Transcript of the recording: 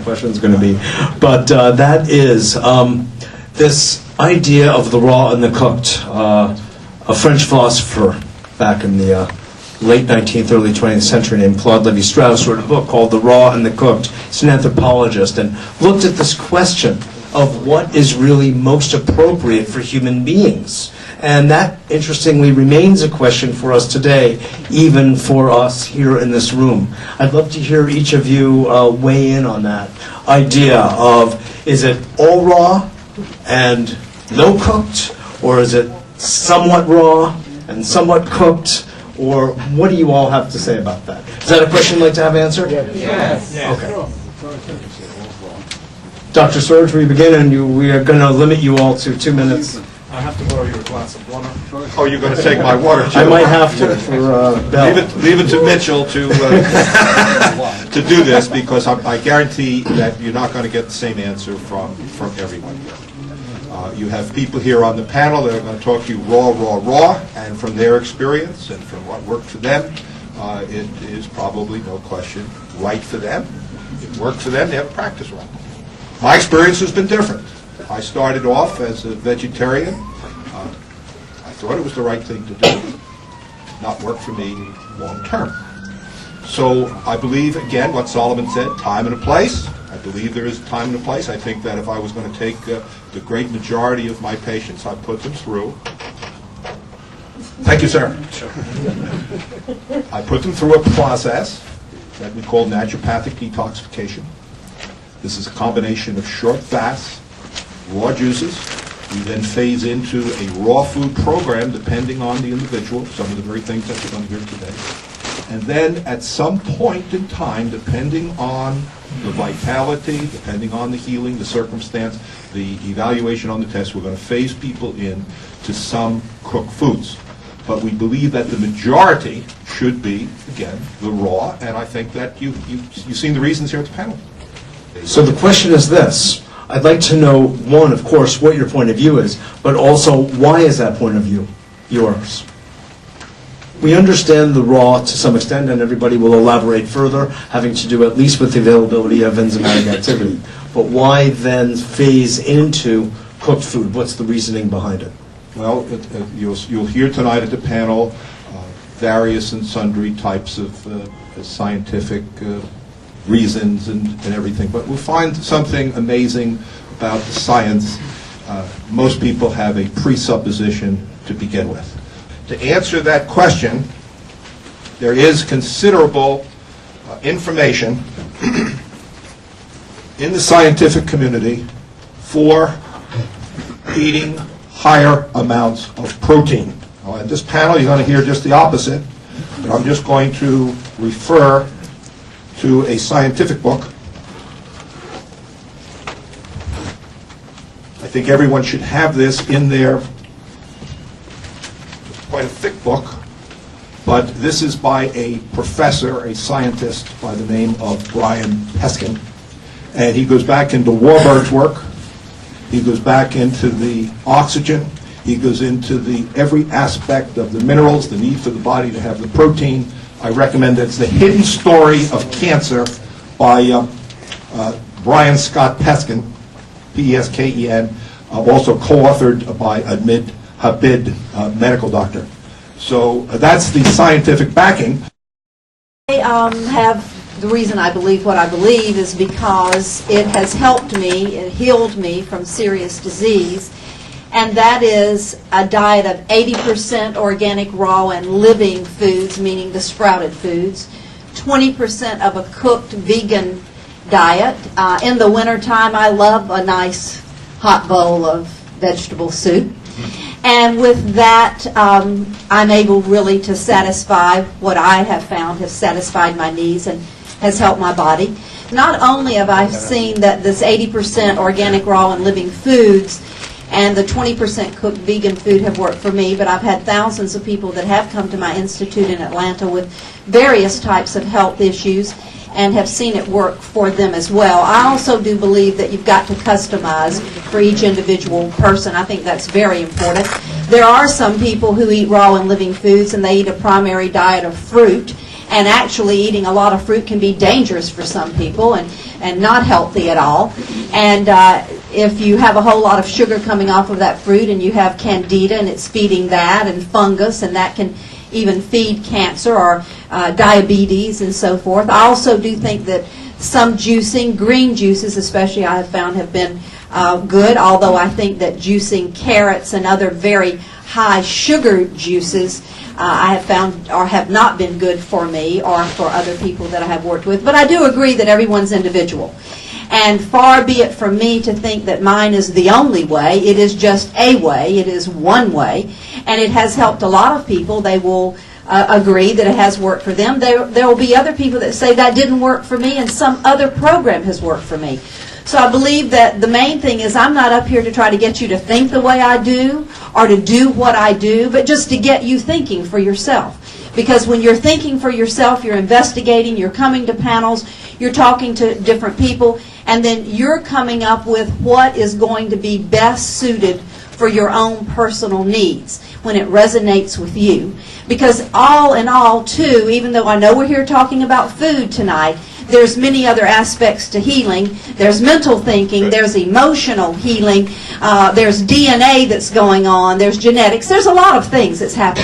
question is going to be. But that is this idea of the raw and the cooked. A French philosopher back in the late 19th, early 20th century named Claude Lévi-Strauss wrote a book called The Raw and the Cooked. He's an anthropologist and looked at this question of what is really most appropriate for human beings. And that, interestingly, remains a question for us today, even for us here in this room. I'd love to hear each of you weigh in on that idea of, is it all raw and no cooked, or is it somewhat raw and somewhat cooked, or what do you all have to say about that? Is that a question you'd like to have answered? Yes. Okay. Dr. Surge, we begin, and we are going to limit you all to 2 minutes. I have to borrow your glass of water. Oh, you're going to take my water, too? I might have to for Bell. Leave it to Mitchell to to do this, because I guarantee that you're not going to get the same answer from everyone here. You have people here on the panel that are going to talk to you raw, and from their experience and from what worked for them, it is probably, no question, right for them. It worked for them. They have practice right. My experience has been different. I started off as a vegetarian. I thought it was the right thing to do. Not work for me long term. So I believe, again, what Solomon said, time and a place. I believe there is a time and a place. I think that if I was going to take the great majority of my patients, I'd put them through. Thank you, sir. I put them through a process that we call naturopathic detoxification. This is a combination of short fasts, raw juices. We then phase into a raw food program depending on the individual, some of the very things that you're going to hear today. And then at some point in time, depending on the vitality, depending on the healing, the circumstance, the evaluation on the test, we're going to phase people in to some cooked foods. But we believe that the majority should be, again, the raw, and I think that you've seen the reasons here at the panel. So the question is this. I'd like to know, one, of course, what your point of view is, but also why is that point of view yours? We understand the raw to some extent, and everybody will elaborate further, having to do at least with the availability of enzymatic activity. But why then phase into cooked food? What's the reasoning behind it? Well, you'll hear tonight at the panel various and sundry types of scientific reasons and everything, but we'll find something amazing about the science. Most people have a presupposition to begin with. To answer that question, there is considerable information in the scientific community for eating higher amounts of protein. Now, at this panel, you're going to hear just the opposite, but I'm just going to refer to a scientific book. I think everyone should have this in their, quite a thick book, but this is by a professor, a scientist by the name of Brian Peskin, and he goes back into Warburg's work. He goes back into the oxygen. He goes into the every aspect of the minerals, the need for the body to have the protein. I recommend it. It's The Hidden Story of Cancer by Brian Scott Peskin, P-E-S-K-E-N, also co-authored by Admid Habib, medical doctor. So that's the scientific backing. I have the reason I believe what I believe is because it has helped me, it healed me from serious disease, and that is a diet of 80% organic, raw, and living foods, meaning the sprouted foods, 20% of a cooked vegan diet. In the wintertime, I love a nice hot bowl of vegetable soup. And with that, I'm able really to satisfy what I have found has satisfied my needs and has helped my body. Not only have I seen that this 80% organic, raw, and living foods and the 20% cooked vegan food have worked for me, but I've had thousands of people that have come to my institute in Atlanta with various types of health issues and have seen it work for them as well. I also do believe that you've got to customize for each individual person. I think that's very important. There are some people who eat raw and living foods and they eat a primary diet of fruit, and actually eating a lot of fruit can be dangerous for some people and not healthy at all. And if you have a whole lot of sugar coming off of that fruit and you have candida and it's feeding that, and fungus, and that can even feed cancer or diabetes and so forth. I also do think that some juicing, green juices especially, I have found have been good, although I think that juicing carrots and other very high sugar juices I have found or have not been good for me or for other people that I have worked with. But I do agree that everyone's individual. And far be it from me to think that mine is the only way. It is just a way. It is one way. And it has helped a lot of people. They will agree that it has worked for them. There will be other people that say that didn't work for me and some other program has worked for me. So I believe that the main thing is I'm not up here to try to get you to think the way I do or to do what I do, but just to get you thinking for yourself. Because when you're thinking for yourself, you're investigating, you're coming to panels, you're talking to different people, and then you're coming up with what is going to be best suited for your own personal needs when it resonates with you. Because all in all, too, even though I know we're here talking about food tonight, there's many other aspects to healing. There's mental thinking, there's emotional healing, there's DNA that's going on, there's genetics, there's a lot of things that's happening.